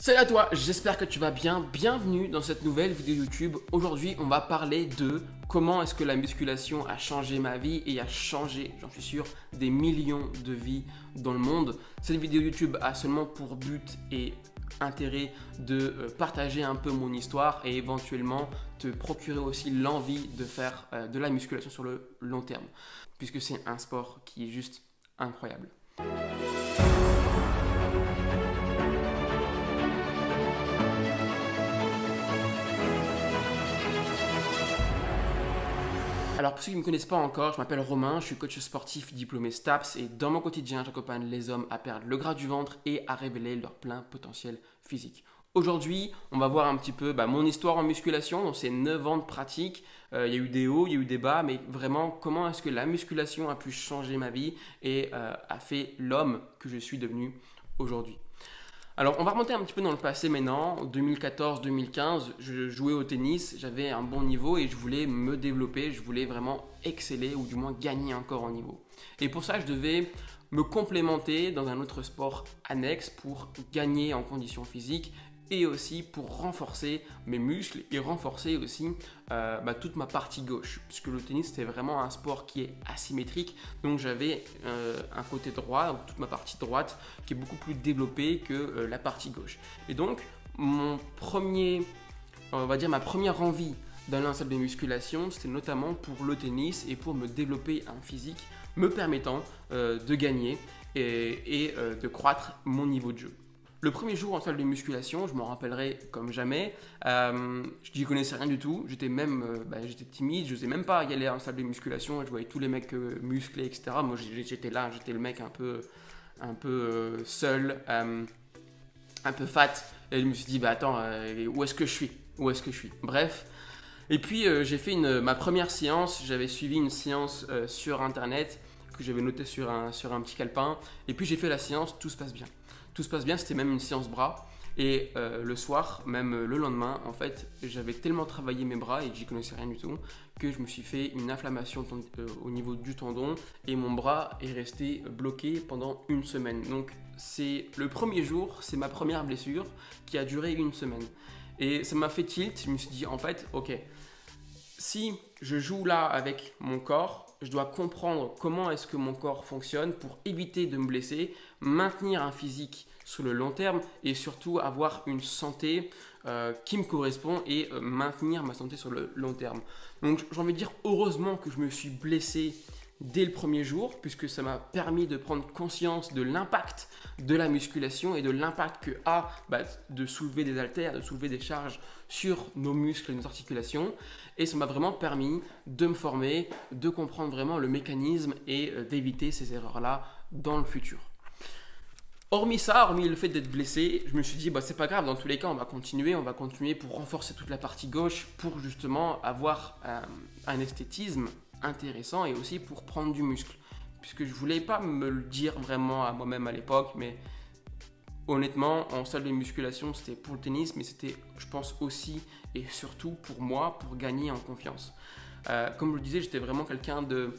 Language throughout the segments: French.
Salut à toi, j'espère que tu vas bien. Bienvenue dans cette nouvelle vidéo YouTube. Aujourd'hui, on va parler de comment est-ce que la musculation a changé ma vie et a changé, j'en suis sûr, des millions de vies dans le monde. Cette vidéo YouTube a seulement pour but et intérêt de partager un peu mon histoire et éventuellement te procurer aussi l'envie de faire de la musculation sur le long terme, puisque c'est un sport qui est juste incroyable. Alors pour ceux qui ne me connaissent pas encore, je m'appelle Romain, je suis coach sportif diplômé STAPS et dans mon quotidien, j'accompagne les hommes à perdre le gras du ventre et à révéler leur plein potentiel physique. Aujourd'hui, on va voir un petit peu mon histoire en musculation, donc c'est 9 ans de pratique. Il y a eu des hauts, il y a eu des bas, mais vraiment comment est-ce que la musculation a pu changer ma vie et a fait l'homme que je suis devenu aujourd'hui. Alors, on va remonter un petit peu dans le passé maintenant. En 2014-2015, je jouais au tennis, j'avais un bon niveau et je voulais me développer, je voulais vraiment exceller ou du moins gagner encore en niveau. Et pour ça, je devais me complémenter dans un autre sport annexe pour gagner en condition physique et aussi pour renforcer mes muscles et renforcer aussi toute ma partie gauche. Puisque le tennis, c'était vraiment un sport qui est asymétrique. Donc j'avais un côté droit, toute ma partie droite, qui est beaucoup plus développée que la partie gauche. Et donc, ma première envie d'aller en salle de musculation, c'était notamment pour le tennis et pour me développer un physique me permettant de gagner et de croître mon niveau de jeu. Le premier jour en salle de musculation, je m'en rappellerai comme jamais, je n'y connaissais rien du tout, j'étais j'étais timide, je n'osais même pas y aller en salle de musculation, je voyais tous les mecs musclés, etc. Moi j'étais là, j'étais le mec un peu seul, un peu fat, et je me suis dit attends, où est-ce que je suis? Bref, et puis j'ai fait ma première séance, j'avais suivi une séance sur internet que j'avais notée sur un petit calepin, et puis j'ai fait la séance, tout se passe bien. Tout se passe bien, c'était même une séance bras. Et le soir, même le lendemain, en fait, j'avais tellement travaillé mes bras et j'y connaissais rien du tout que je me suis fait une inflammation au niveau du tendon et mon bras est resté bloqué pendant une semaine. Donc, c'est le premier jour, c'est ma première blessure qui a duré une semaine. Et ça m'a fait tilt, je me suis dit en fait, ok, si je joue là avec mon corps, je dois comprendre comment est-ce que mon corps fonctionne pour éviter de me blesser, maintenir un physique sur le long terme et surtout avoir une santé qui me correspond et maintenir ma santé sur le long terme. Donc j'ai envie de dire heureusement que je me suis blessé dès le premier jour puisque ça m'a permis de prendre conscience de l'impact de la musculation et de l'impact que a de soulever des haltères, de soulever des charges sur nos muscles et nos articulations. Et ça m'a vraiment permis de me former, de comprendre vraiment le mécanisme et d'éviter ces erreurs-là dans le futur. Hormis ça, hormis le fait d'être blessé, je me suis dit c'est pas grave, dans tous les cas on va continuer pour renforcer toute la partie gauche pour justement avoir un esthétisme intéressant et aussi pour prendre du muscle. Puisque je voulais pas me le dire vraiment à moi-même à l'époque, mais honnêtement, en salle de musculation, c'était pour le tennis, mais c'était, je pense, aussi et surtout pour moi, pour gagner en confiance. Comme je le disais, j'étais vraiment quelqu'un de,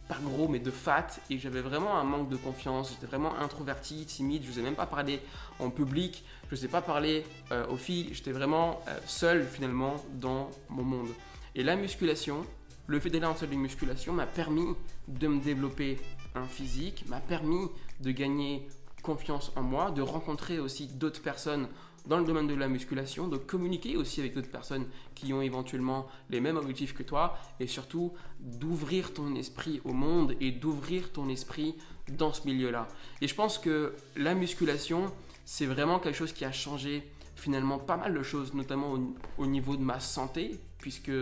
pas gros, mais de fat, et j'avais vraiment un manque de confiance. J'étais vraiment introverti, timide, je n'osais même pas parler en public, je n'osais pas parler aux filles, j'étais vraiment seul finalement dans mon monde. Et la musculation, le fait d'aller en salle de musculation m'a permis de me développer un physique, m'a permis de gagner confiance en moi, de rencontrer aussi d'autres personnes dans le domaine de la musculation, de communiquer aussi avec d'autres personnes qui ont éventuellement les mêmes objectifs que toi et surtout d'ouvrir ton esprit au monde et d'ouvrir ton esprit dans ce milieu-là. Et je pense que la musculation, c'est vraiment quelque chose qui a changé finalement pas mal de choses, notamment au niveau de ma santé, puisque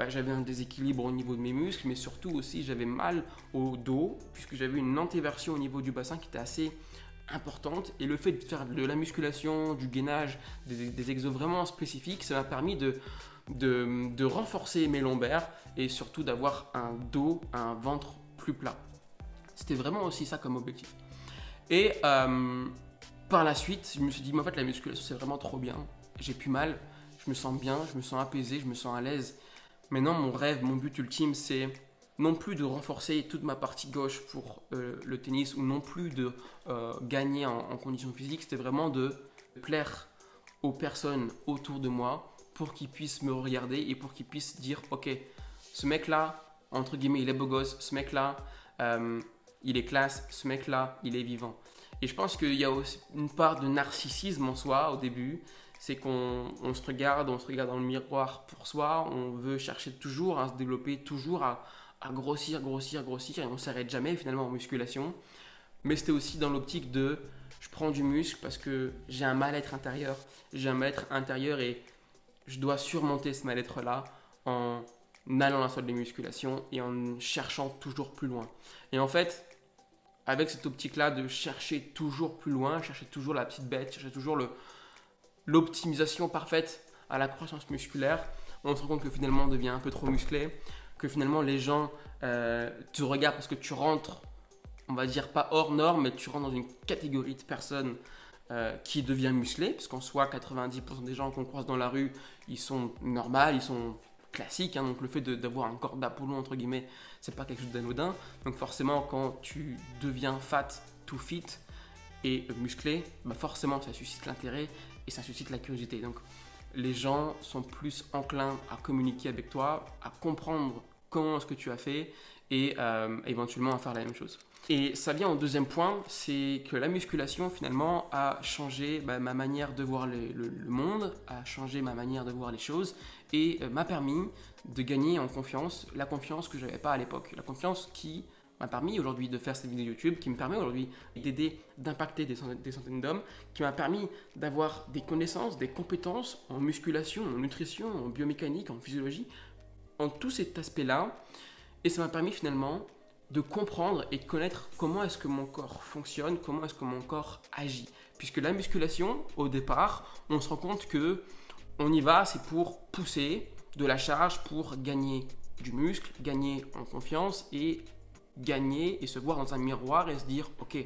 j'avais un déséquilibre au niveau de mes muscles, mais surtout aussi j'avais mal au dos, puisque j'avais une antéversion au niveau du bassin qui était assez importante. Et le fait de faire de la musculation, du gainage, des exos vraiment spécifiques, ça m'a permis de renforcer mes lombaires et surtout d'avoir un dos, un ventre plus plat. C'était vraiment aussi ça comme objectif. Et par la suite, je me suis dit, mais en fait la musculation c'est vraiment trop bien, j'ai plus mal, je me sens bien, je me sens apaisé, je me sens à l'aise. Maintenant, mon rêve, mon but ultime, c'est non plus de renforcer toute ma partie gauche pour le tennis ou non plus de gagner en condition physique, c'était vraiment de plaire aux personnes autour de moi pour qu'ils puissent me regarder et pour qu'ils puissent dire ok, ce mec-là, entre guillemets, il est beau gosse, ce mec-là, il est classe, ce mec-là, il est vivant. Et je pense qu'il y a aussi une part de narcissisme en soi au début, c'est qu'on se regarde dans le miroir pour soi, on veut chercher toujours à se développer, toujours à grossir, et on ne s'arrête jamais finalement en musculation. Mais c'était aussi dans l'optique de je prends du muscle parce que j'ai un mal-être intérieur. J'ai un mal-être intérieur et je dois surmonter ce mal-être-là en allant dans la salle de musculation et en cherchant toujours plus loin. Et en fait, avec cette optique-là de chercher toujours plus loin, chercher toujours la petite bête, chercher toujours l'optimisation parfaite à la croissance musculaire, on se rend compte que finalement on devient un peu trop musclé, que finalement les gens te regardent parce que tu rentres, on va dire pas hors norme, mais tu rentres dans une catégorie de personnes qui devient musclée, parce qu'en soi 90% des gens qu'on croise dans la rue, ils sont normaux, ils sont classiques, hein, donc le fait d'avoir un corps d'Apollon entre guillemets, c'est pas quelque chose d'anodin. Donc forcément quand tu deviens fat, too fit et musclé, bah forcément ça suscite l'intérêt et ça suscite la curiosité. Donc les gens sont plus enclins à communiquer avec toi, à comprendre comment est-ce que tu as fait et éventuellement à faire la même chose. Et ça vient au deuxième point, c'est que la musculation finalement a changé ma manière de voir le monde, a changé ma manière de voir les choses et m'a permis de gagner en confiance, la confiance que je n'avais pas à l'époque. La confiance qui m'a permis aujourd'hui de faire cette vidéo YouTube, qui me permet aujourd'hui d'aider, d'impacter des centaines d'hommes, qui m'a permis d'avoir des connaissances, des compétences en musculation, en nutrition, en biomécanique, en physiologie, en tout cet aspect-là. Et ça m'a permis finalement de comprendre et de connaître comment est-ce que mon corps fonctionne, comment est-ce que mon corps agit. Puisque la musculation, au départ, on se rend compte que on y va, c'est pour pousser de la charge, pour gagner du muscle, gagner en confiance et gagner et se voir dans un miroir et se dire ok,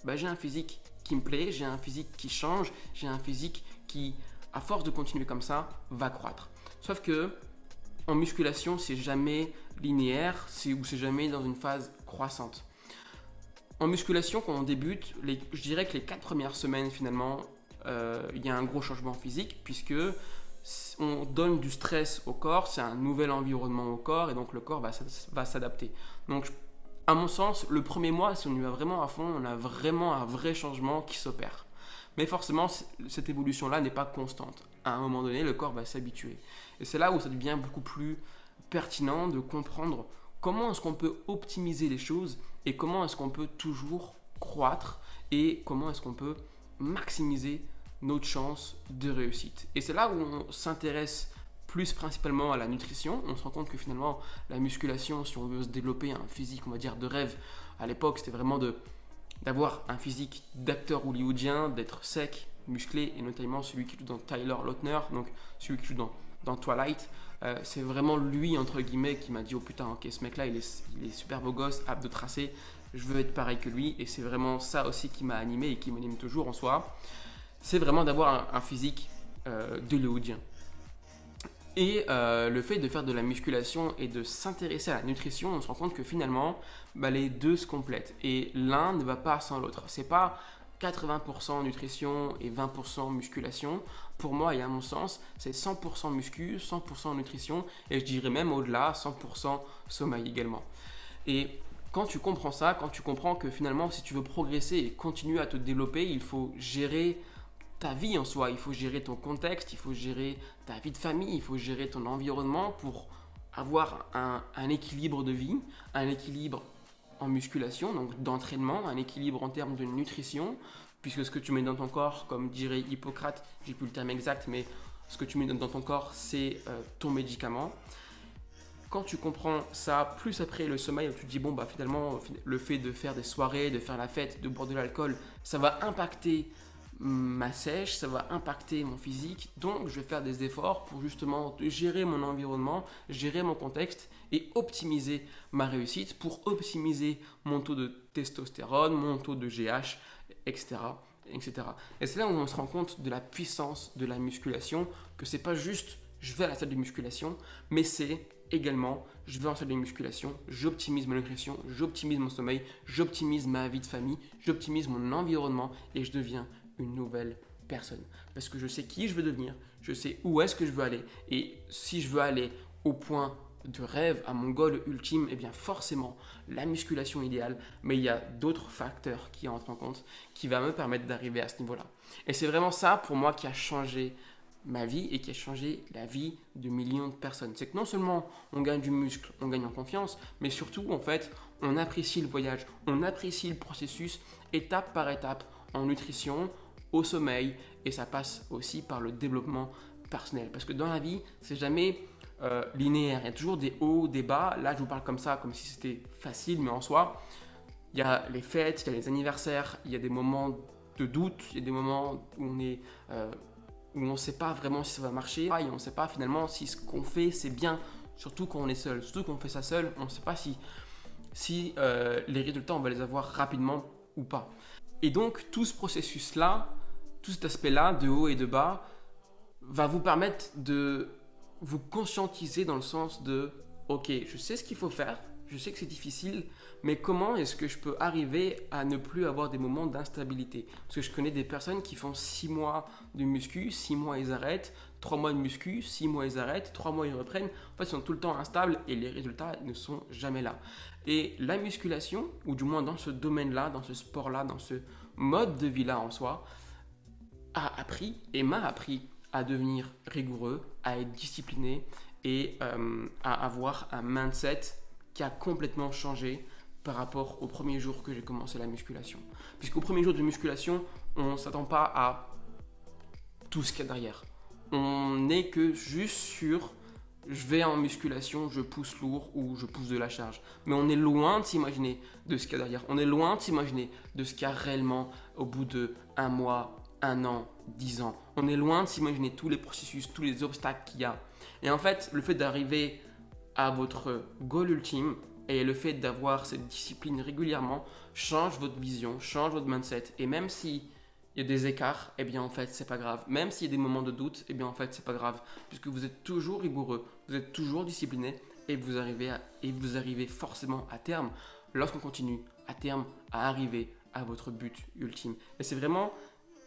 bah j'ai un physique qui me plaît, j'ai un physique qui change, j'ai un physique qui, à force de continuer comme ça, va croître. Sauf que en musculation, c'est jamais linéaire, c'est jamais dans une phase croissante. En musculation, quand on débute, je dirais que les 4 premières semaines finalement, il y a un gros changement physique puisque on donne du stress au corps, c'est un nouvel environnement au corps et donc le corps va s'adapter. Donc à mon sens, le premier mois, si on y va vraiment à fond, on a vraiment un vrai changement qui s'opère. Mais forcément, cette évolution-là n'est pas constante. À un moment donné, le corps va s'habituer. Et c'est là où ça devient beaucoup plus pertinent de comprendre comment est-ce qu'on peut optimiser les choses et comment est-ce qu'on peut toujours croître et comment est-ce qu'on peut maximiser notre chance de réussite. Et c'est là où on s'intéresse plus principalement à la nutrition. On se rend compte que finalement, la musculation, si on veut se développer un physique, on va dire, de rêve, à l'époque, c'était vraiment d'avoir un physique d'acteur hollywoodien, d'être sec, musclé, et notamment celui qui joue dans Tyler Lautner, donc celui qui joue dans Twilight. C'est vraiment lui, entre guillemets, qui m'a dit « Oh putain, ok, ce mec-là, il est super beau gosse, apte de tracer, je veux être pareil que lui. » Et c'est vraiment ça aussi qui m'a animé et qui m'anime toujours en soi. C'est vraiment d'avoir un physique d'hollywoodien. Et le fait de faire de la musculation et de s'intéresser à la nutrition, on se rend compte que finalement, les deux se complètent. Et l'un ne va pas sans l'autre. C'est pas 80% nutrition et 20% musculation. Pour moi et à mon sens, c'est 100% muscu, 100% nutrition et je dirais même au-delà, 100% sommeil également. Et quand tu comprends ça, quand tu comprends que finalement, si tu veux progresser et continuer à te développer, il faut gérer ta vie en soi, il faut gérer ton contexte, il faut gérer ta vie de famille, il faut gérer ton environnement pour avoir un équilibre de vie, un équilibre en musculation, donc d'entraînement, un équilibre en termes de nutrition, puisque ce que tu mets dans ton corps, comme dirait Hippocrate, j'ai plus le terme exact, mais ce que tu mets dans ton corps, c'est ton médicament. Quand tu comprends ça, plus après le sommeil, tu te dis bon finalement le fait de faire des soirées, de faire la fête, de boire de l'alcool, ça va impacter ma sèche, ça va impacter mon physique, donc je vais faire des efforts pour justement gérer mon environnement, gérer mon contexte et optimiser ma réussite pour optimiser mon taux de testostérone, mon taux de GH, etc. etc. Et c'est là où on se rend compte de la puissance de la musculation, que c'est pas juste je vais à la salle de musculation, mais c'est également je vais en salle de musculation, j'optimise ma nutrition, j'optimise mon sommeil, j'optimise ma vie de famille, j'optimise mon environnement et je deviens une nouvelle personne. Parce que je sais qui je veux devenir, je sais où est-ce que je veux aller. Et si je veux aller au point de rêve, à mon goal ultime, eh bien forcément, la musculation idéale, mais il y a d'autres facteurs qui entrent en compte qui va me permettre d'arriver à ce niveau-là. Et c'est vraiment ça pour moi qui a changé ma vie et qui a changé la vie de millions de personnes. C'est que non seulement on gagne du muscle, on gagne en confiance, mais surtout en fait, on apprécie le voyage, on apprécie le processus étape par étape en nutrition, au sommeil, et ça passe aussi par le développement personnel. Parce que dans la vie, c'est jamais linéaire, il y a toujours des hauts, des bas. Là, je vous parle comme ça, comme si c'était facile, mais en soi, il y a les fêtes, il y a les anniversaires, il y a des moments de doute, il y a des moments où où on ne sait pas vraiment si ça va marcher, et on ne sait pas finalement si ce qu'on fait c'est bien, surtout quand on est seul, surtout quand on fait ça seul, on ne sait pas si les résultats on va les avoir rapidement ou pas. Et donc tout ce processus-là, tout cet aspect-là de haut et de bas va vous permettre de vous conscientiser dans le sens de ok, je sais ce qu'il faut faire, je sais que c'est difficile, mais comment est-ce que je peux arriver à ne plus avoir des moments d'instabilité? Parce que je connais des personnes qui font 6 mois de muscu, 6 mois ils arrêtent, 3 mois de muscu, 6 mois ils arrêtent, 3 mois ils reprennent. En fait, ils sont tout le temps instables et les résultats ne sont jamais là. Et la musculation, ou du moins dans ce domaine-là, dans ce sport-là, dans ce mode de vie-là en soi, a appris et m'a appris à devenir rigoureux, à être discipliné et à avoir un mindset qui a complètement changé par rapport au premier jour que j'ai commencé la musculation. Puisqu'au premier jour de musculation, on ne s'attend pas à tout ce qu'il y a derrière. On n'est que juste sur je vais en musculation, je pousse lourd ou je pousse de la charge. Mais on est loin de s'imaginer de ce qu'il y a derrière. On est loin de s'imaginer de ce qu'il y a réellement au bout de 1 mois, 1 an, 10 ans. On est loin de s'imaginer tous les processus, tous les obstacles qu'il y a. Et en fait, le fait d'arriver à votre goal ultime et le fait d'avoir cette discipline régulièrement change votre vision, change votre mindset. Et même s'il y a des écarts, eh bien en fait c'est pas grave. Même s'il y a des moments de doute, eh bien en fait c'est pas grave. Puisque vous êtes toujours rigoureux, vous êtes toujours discipliné et vous arrivez forcément à terme, lorsqu'on continue à terme, à arriver à votre but ultime. Et c'est vraiment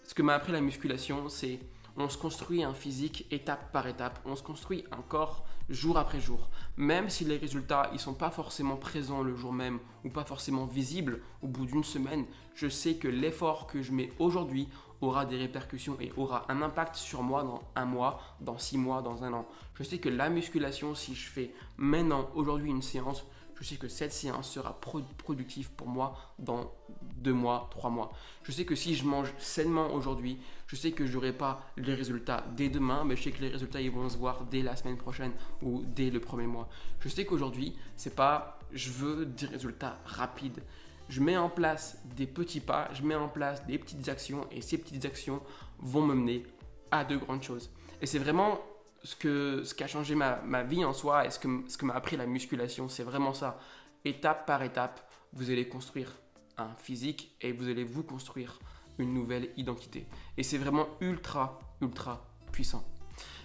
ce que m'a appris la musculation, c'est on se construit un physique étape par étape, on se construit un corps jour après jour. Même si les résultats ne sont pas forcément présents le jour même ou pas forcément visibles au bout d'une semaine, je sais que l'effort que je mets aujourd'hui aura des répercussions et aura un impact sur moi dans 1 mois, dans 6 mois, dans 1 an. Je sais que la musculation, si je fais maintenant, aujourd'hui une séance, je sais que cette séance sera productive pour moi dans 2 mois, 3 mois. Je sais que si je mange sainement aujourd'hui, je sais que je n'aurai pas les résultats dès demain, mais je sais que les résultats ils vont se voir dès la semaine prochaine ou dès le premier mois. Je sais qu'aujourd'hui, c'est pas je veux des résultats rapides. Je mets en place des petits pas, je mets en place des petites actions et ces petites actions vont me mener à de grandes choses. Et c'est vraiment ce qui a changé ma vie en soi et ce que m'a appris la musculation, c'est vraiment ça. Étape par étape, vous allez construire un physique et vous allez vous construire une nouvelle identité. Et c'est vraiment ultra, ultra puissant.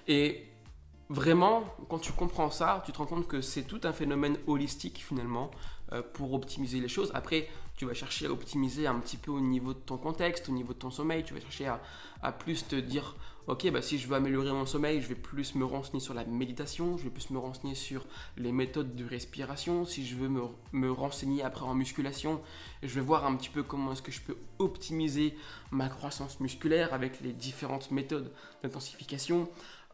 Et vraiment, quand tu comprends ça, tu te rends compte que c'est tout un phénomène holistique finalement pour optimiser les choses. Après, tu vas chercher à optimiser un petit peu au niveau de ton contexte, au niveau de ton sommeil. Tu vas chercher à plus te dire, ok, bah, si je veux améliorer mon sommeil, je vais plus me renseigner sur la méditation, je vais plus me renseigner sur les méthodes de respiration. Si je veux me renseigner après en musculation, je vais voir un petit peu comment est-ce que je peux optimiser ma croissance musculaire avec les différentes méthodes d'intensification.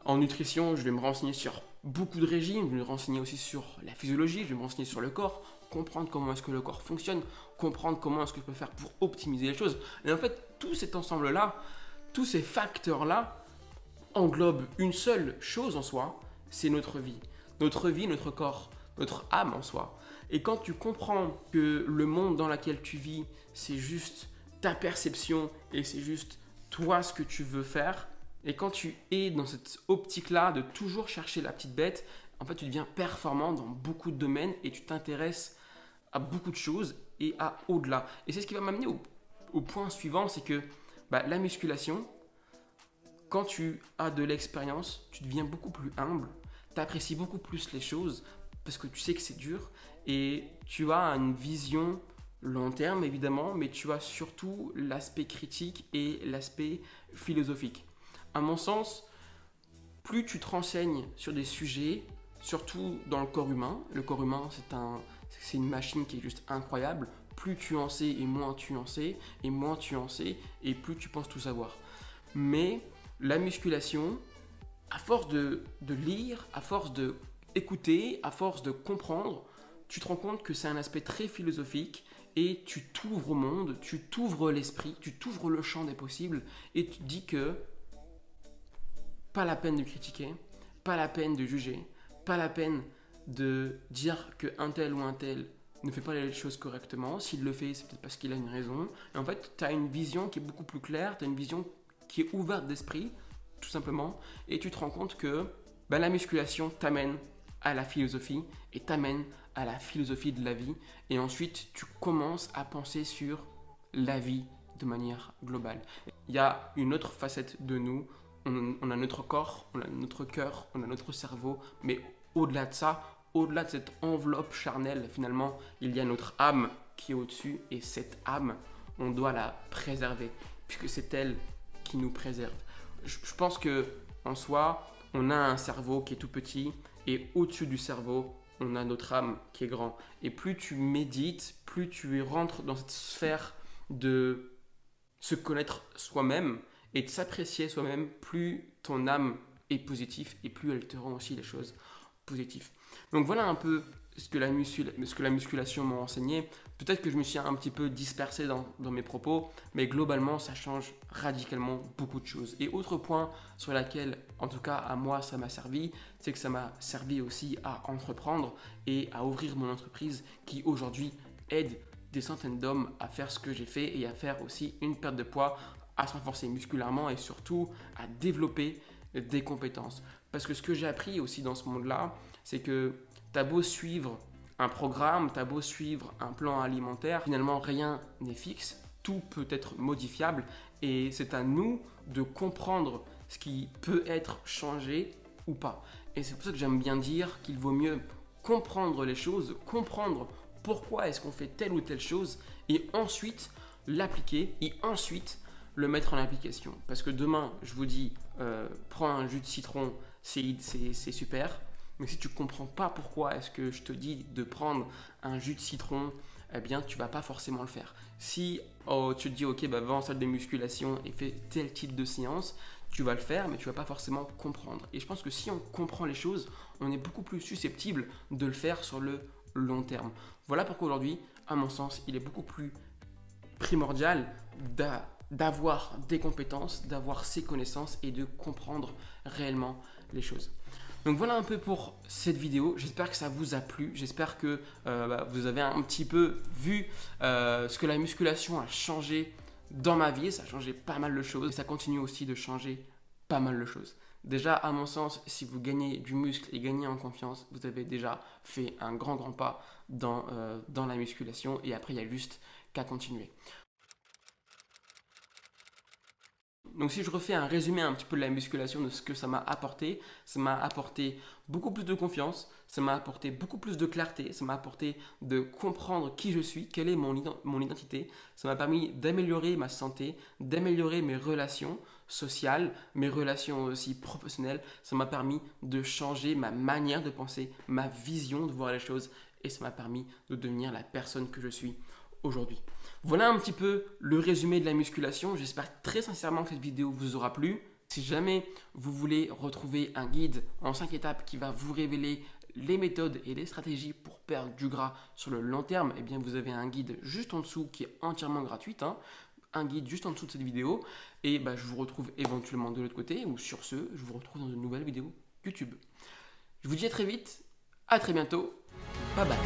En nutrition, je vais me renseigner sur beaucoup de régimes, je vais me renseigner aussi sur la physiologie, je vais me renseigner sur le corps, comprendre comment est-ce que le corps fonctionne, comprendre comment est-ce que je peux faire pour optimiser les choses. Et en fait, tout cet ensemble-là, tous ces facteurs-là englobent une seule chose en soi, c'est notre vie. Notre vie, notre corps, notre âme en soi. Et quand tu comprends que le monde dans lequel tu vis, c'est juste ta perception et c'est juste toi ce que tu veux faire, et quand tu es dans cette optique-là de toujours chercher la petite bête, en fait, tu deviens performant dans beaucoup de domaines et tu t'intéresses à beaucoup de choses et à au-delà. Et c'est ce qui va m'amener au point suivant, c'est que la musculation, quand tu as de l'expérience, tu deviens beaucoup plus humble, tu apprécies beaucoup plus les choses parce que tu sais que c'est dur et tu as une vision long terme évidemment, mais tu as surtout l'aspect critique et l'aspect philosophique. À mon sens, plus tu te renseignes sur des sujets, surtout dans le corps humain c'est une machine qui est juste incroyable, plus tu en sais et moins tu en sais, et moins tu en sais et plus tu penses tout savoir. Mais la musculation, à force de lire, à force d'écouter, à force de comprendre, tu te rends compte que c'est un aspect très philosophique et tu t'ouvres au monde, tu t'ouvres l'esprit, tu t'ouvres le champ des possibles et tu te dis que pas la peine de critiquer, pas la peine de juger, pas la peine de dire qu'un tel ou un tel ne fait pas les choses correctement. S'il le fait, c'est peut-être parce qu'il a une raison. Et en fait, tu as une vision qui est beaucoup plus claire, tu as une vision qui est ouverte d'esprit, tout simplement, et tu te rends compte que la musculation t'amène à la philosophie et t'amène à la philosophie de la vie, et ensuite tu commences à penser sur la vie de manière globale. Il y a une autre facette de nous, on a notre corps, on a notre cœur, on a notre cerveau, mais au-delà de ça, au-delà de cette enveloppe charnelle, finalement, il y a notre âme qui est au-dessus, et cette âme, on doit la préserver, puisque c'est elle qui nous préserve. Je pense que en soi, on a un cerveau qui est tout petit, et au-dessus du cerveau, on a notre âme qui est grand. Et plus tu médites, plus tu rentres dans cette sphère de se connaître soi-même et de s'apprécier soi-même, plus ton âme est positive et plus elle te rend aussi les choses positives. Donc voilà un peu ce que la musculation m'a enseigné. Peut-être que je me suis un petit peu dispersé dans mes propos, mais globalement, ça change radicalement beaucoup de choses. Et autre point sur lequel, en tout cas à moi, ça m'a servi, c'est que ça m'a servi aussi à entreprendre et à ouvrir mon entreprise qui aujourd'hui aide des centaines d'hommes à faire ce que j'ai fait et à faire aussi une perte de poids, à se renforcer musculairement et surtout à développer des compétences. Parce que ce que j'ai appris aussi dans ce monde-là, c'est que t'as beau suivre un programme, t'as beau suivre un plan alimentaire, finalement rien n'est fixe, tout peut être modifiable et c'est à nous de comprendre ce qui peut être changé ou pas. Et c'est pour ça que j'aime bien dire qu'il vaut mieux comprendre les choses, comprendre pourquoi est-ce qu'on fait telle ou telle chose et ensuite l'appliquer et ensuite le mettre en application. Parce que demain, je vous dis, prends un jus de citron, c'est super. Mais si tu ne comprends pas pourquoi est-ce que je te dis de prendre un jus de citron, eh bien, tu ne vas pas forcément le faire. Si tu te dis, ok, va en salle de musculation et fais tel type de séance, tu vas le faire, mais tu ne vas pas forcément comprendre. Et je pense que si on comprend les choses, on est beaucoup plus susceptible de le faire sur le long terme. Voilà pourquoi aujourd'hui, à mon sens, il est beaucoup plus primordial d'avoir des compétences, d'avoir ces connaissances et de comprendre réellement les choses. Donc voilà un peu pour cette vidéo, j'espère que ça vous a plu, j'espère que vous avez un petit peu vu ce que la musculation a changé dans ma vie, ça a changé pas mal de choses et ça continue aussi de changer pas mal de choses. Déjà à mon sens, si vous gagnez du muscle et gagnez en confiance, vous avez déjà fait un grand pas dans la musculation et après il y a juste qu'à continuer. Donc si je refais un résumé un petit peu de la musculation, de ce que ça m'a apporté beaucoup plus de confiance, ça m'a apporté beaucoup plus de clarté, ça m'a apporté de comprendre qui je suis, quelle est mon identité, ça m'a permis d'améliorer ma santé, d'améliorer mes relations sociales, mes relations aussi professionnelles, ça m'a permis de changer ma manière de penser, ma vision de voir les choses et ça m'a permis de devenir la personne que je suis aujourd'hui. Voilà un petit peu le résumé de la musculation. J'espère très sincèrement que cette vidéo vous aura plu. Si jamais vous voulez retrouver un guide en 5 étapes qui va vous révéler les méthodes et les stratégies pour perdre du gras sur le long terme, eh bien vous avez un guide juste en dessous qui est entièrement gratuit. Un guide juste en dessous de cette vidéo. Et je vous retrouve éventuellement de l'autre côté. Ou sur ce, je vous retrouve dans une nouvelle vidéo YouTube. Je vous dis à très vite. À très bientôt. Bye bye.